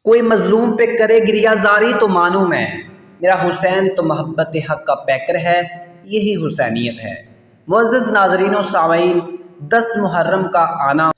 کوئی مظلوم پہ کرے گریہ زاری تو مانوں میں، میرا حسین تو محبت حق کا پیکر ہے، یہی حسینیت ہے۔ معزز ناظرین و سامعین، 10 محرم کا آنا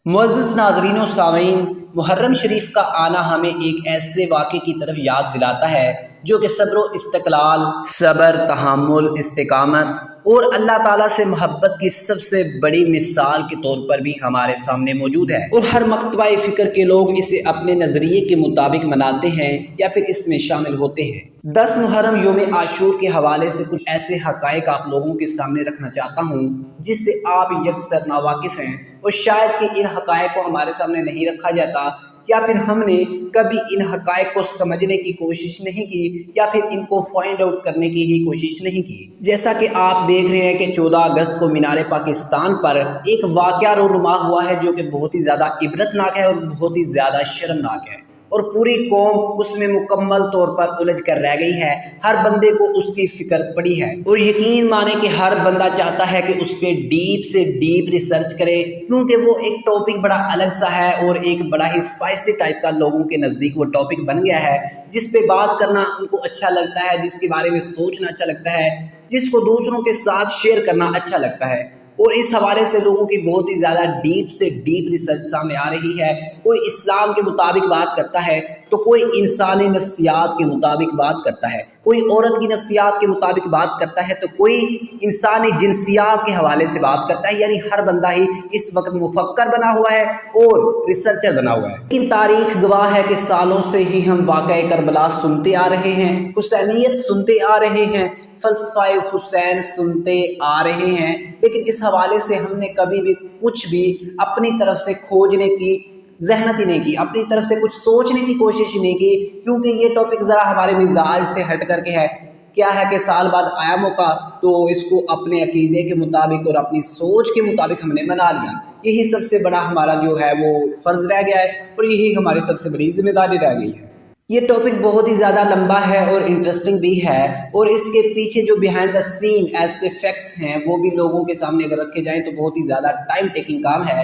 محرم شریف کا آنا ہمیں ایک ایسے واقعے کی طرف یاد دلاتا ہے جو کہ صبر و استقلال، صبر، تحمل، استقامت اور اللہ تعالیٰ سے محبت کی سب سے بڑی مثال کے طور پر بھی ہمارے سامنے موجود ہے، اور ہر مکتبہ فکر کے لوگ اسے اپنے نظریے کے مطابق مناتے ہیں یا پھر اس میں شامل ہوتے ہیں۔ 10 محرم یوم عاشور کے حوالے سے کچھ ایسے حقائق آپ لوگوں کے سامنے رکھنا چاہتا ہوں جس سے آپ یکسر ناواقف ہیں، اور شاید کہ ان حقائق کو ہمارے سامنے نہیں رکھا جاتا، یا پھر ہم نے کبھی ان حقائق کو سمجھنے کی کوشش نہیں کی، یا پھر ان کو فائنڈ آؤٹ کرنے کی ہی کوشش نہیں کی۔ جیسا کہ آپ دیکھ رہے ہیں کہ 14 اگست کو مینار پاکستان پر ایک واقعہ رونما ہوا ہے جو کہ بہت ہی زیادہ عبرتناک ہے اور بہت ہی زیادہ شرمناک ہے، اور پوری قوم اس میں مکمل طور پر الجھ کر رہ گئی ہے۔ ہر بندے کو اس کی فکر پڑی ہے، اور یقین مانے کہ ہر بندہ چاہتا ہے کہ اس پہ ڈیپ سے ڈیپ ریسرچ کرے، کیونکہ وہ ایک ٹاپک بڑا الگ سا ہے اور ایک بڑا ہی اسپائسی ٹائپ کا لوگوں کے نزدیک وہ ٹاپک بن گیا ہے، جس پہ بات کرنا ان کو اچھا لگتا ہے، جس کے بارے میں سوچنا اچھا لگتا ہے، جس کو دوسروں کے ساتھ شیئر کرنا اچھا لگتا ہے۔ اور اس حوالے سے لوگوں کی بہت ہی زیادہ ڈیپ سے ڈیپ ریسرچ سامنے آ رہی ہے۔ کوئی اسلام کے مطابق بات کرتا ہے تو کوئی انسانی نفسیات کے مطابق بات کرتا ہے، کوئی عورت کی نفسیات کے مطابق بات کرتا ہے، تو کوئی انسانی جنسیات کے حوالے سے بات کرتا ہے۔ یعنی ہر بندہ ہی اس وقت مفکر بنا ہوا ہے اور ریسرچر بنا ہوا ہے۔ لیکن تاریخ گواہ ہے کہ سالوں سے ہی ہم واقعہ کربلا سنتے آ رہے ہیں، حسینیت سنتے آ رہے ہیں، فلسفہ حسین سنتے آ رہے ہیں، لیکن اس حوالے سے ہم نے کبھی بھی کچھ بھی اپنی طرف سے کھوجنے کی زحمت ہی نہیں کی، اپنی طرف سے کچھ سوچنے کی کوشش ہی نہیں کی، کیونکہ یہ ٹاپک ذرا ہمارے مزاج سے ہٹ کر کے ہے۔ کیا ہے کہ سال بعد آیا موقع تو اس کو اپنے عقیدے کے مطابق اور اپنی سوچ کے مطابق ہم نے منا لیا۔ یہی سب سے بڑا ہمارا جو ہے وہ فرض رہ گیا ہے، اور یہی ہماری سب سے بڑی ذمہ داری رہ گئی ہے۔ یہ ٹاپک بہت ہی زیادہ لمبا ہے اور انٹرسٹنگ بھی ہے، اور اس کے پیچھے جو بیہائنڈ دا سین ایسے فیکٹس ہیں وہ بھی لوگوں کے سامنے اگر رکھے جائیں تو بہت ہی زیادہ ٹائم ٹیکنگ کام ہے۔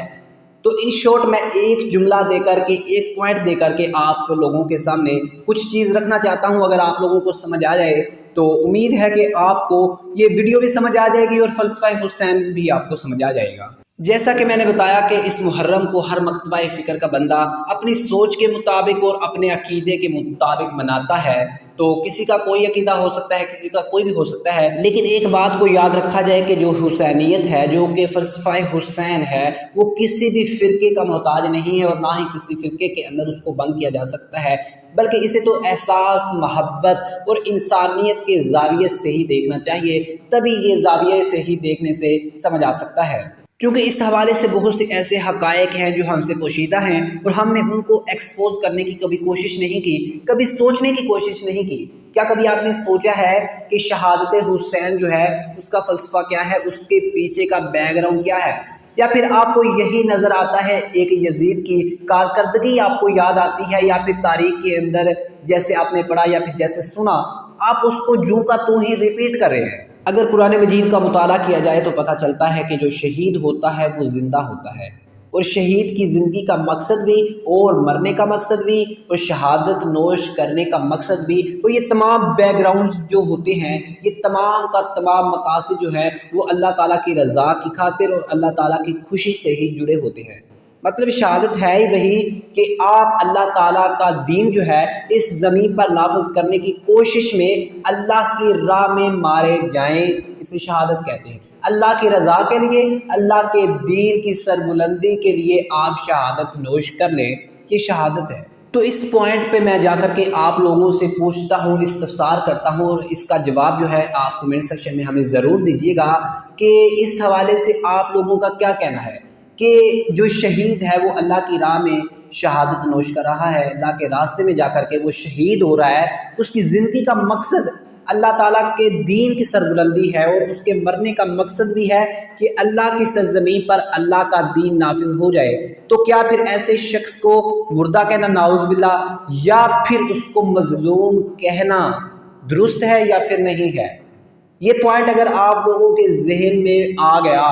تو ان شارٹ میں ایک جملہ دے کر کے، ایک پوائنٹ دے کر کے آپ لوگوں کے سامنے کچھ چیز رکھنا چاہتا ہوں۔ اگر آپ لوگوں کو سمجھ آ جائے تو امید ہے کہ آپ کو یہ ویڈیو بھی سمجھ آ جائے گی اور فلسفہ حسین بھی آپ کو سمجھ آ جائے گا۔ جیسا کہ میں نے بتایا کہ اس محرم کو ہر مکتبہ فکر کا بندہ اپنی سوچ کے مطابق اور اپنے عقیدے کے مطابق مناتا ہے، تو کسی کا کوئی عقیدہ ہو سکتا ہے، کسی کا کوئی بھی ہو سکتا ہے، لیکن ایک بات کو یاد رکھا جائے کہ جو حسینیت ہے، جو کہ فلسفہ حسین ہے، وہ کسی بھی فرقے کا محتاج نہیں ہے، اور نہ ہی کسی فرقے کے اندر اس کو بند کیا جا سکتا ہے، بلکہ اسے تو احساس، محبت اور انسانیت کے زاویے سے ہی دیکھنا چاہیے، تبھی یہ زاویے سے ہی دیکھنے سے سمجھ آ سکتا ہے۔ کیونکہ اس حوالے سے بہت سے ایسے حقائق ہیں جو ہم سے پوشیدہ ہیں، اور ہم نے ان کو ایکسپوز کرنے کی کبھی کوشش نہیں کی، کبھی سوچنے کی کوشش نہیں کی۔ کیا کبھی آپ نے سوچا ہے کہ شہادت حسین جو ہے اس کا فلسفہ کیا ہے، اس کے پیچھے کا بیک گراؤنڈ کیا ہے؟ یا پھر آپ کو یہی نظر آتا ہے، ایک یزید کی کارکردگی آپ کو یاد آتی ہے، یا پھر تاریخ کے اندر جیسے آپ نے پڑھا یا پھر جیسے سنا، آپ اس کو جوں کا تو ہی ریپیٹ کر رہے ہیں؟ اگر قرآن مجید کا مطالعہ کیا جائے تو پتہ چلتا ہے کہ جو شہید ہوتا ہے وہ زندہ ہوتا ہے، اور شہید کی زندگی کا مقصد بھی اور مرنے کا مقصد بھی اور شہادت نوش کرنے کا مقصد بھی، اور یہ تمام بیک گراؤنڈز جو ہوتے ہیں، یہ تمام کا تمام مقاصد جو ہے وہ اللہ تعالیٰ کی رضا کی خاطر اور اللہ تعالیٰ کی خوشی سے ہی جڑے ہوتے ہیں۔ مطلب شہادت ہے ہی وہی کہ آپ اللہ تعالیٰ کا دین جو ہے اس زمین پر نافذ کرنے کی کوشش میں اللہ کی راہ میں مارے جائیں، اسے شہادت کہتے ہیں۔ اللہ کی رضا کے لیے، اللہ کے دین کی سربلندی کے لیے آپ شہادت نوش کر لیں، یہ شہادت ہے۔ تو اس پوائنٹ پہ میں جا کر کے آپ لوگوں سے پوچھتا ہوں، استفسار کرتا ہوں، اور اس کا جواب جو ہے آپ کمنٹ سیکشن میں ہمیں ضرور دیجیے گا کہ اس حوالے سے آپ لوگوں کا کیا کہنا ہے کہ جو شہید ہے وہ اللہ کی راہ میں شہادت نوش کر رہا ہے، اللہ کے راستے میں جا کر کے وہ شہید ہو رہا ہے، اس کی زندگی کا مقصد اللہ تعالیٰ کے دین کی سربلندی ہے، اور اس کے مرنے کا مقصد بھی ہے کہ اللہ کی سرزمین پر اللہ کا دین نافذ ہو جائے، تو کیا پھر ایسے شخص کو مردہ کہنا نعوذ باللہ، یا پھر اس کو مظلوم کہنا درست ہے یا پھر نہیں ہے؟ یہ پوائنٹ اگر آپ لوگوں کے ذہن میں آ گیا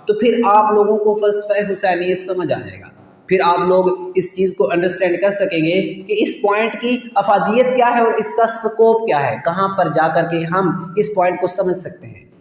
تو پھر آپ لوگوں کو فلسفہ حسینیت سمجھ آ جائے گا۔ پھر آپ لوگ اس چیز کو انڈرسٹینڈ کر سکیں گے کہ اس پوائنٹ کی افادیت کیا ہے اور اس کا سکوپ کیا ہے، کہاں پر جا کر کے ہم اس پوائنٹ کو سمجھ سکتے ہیں۔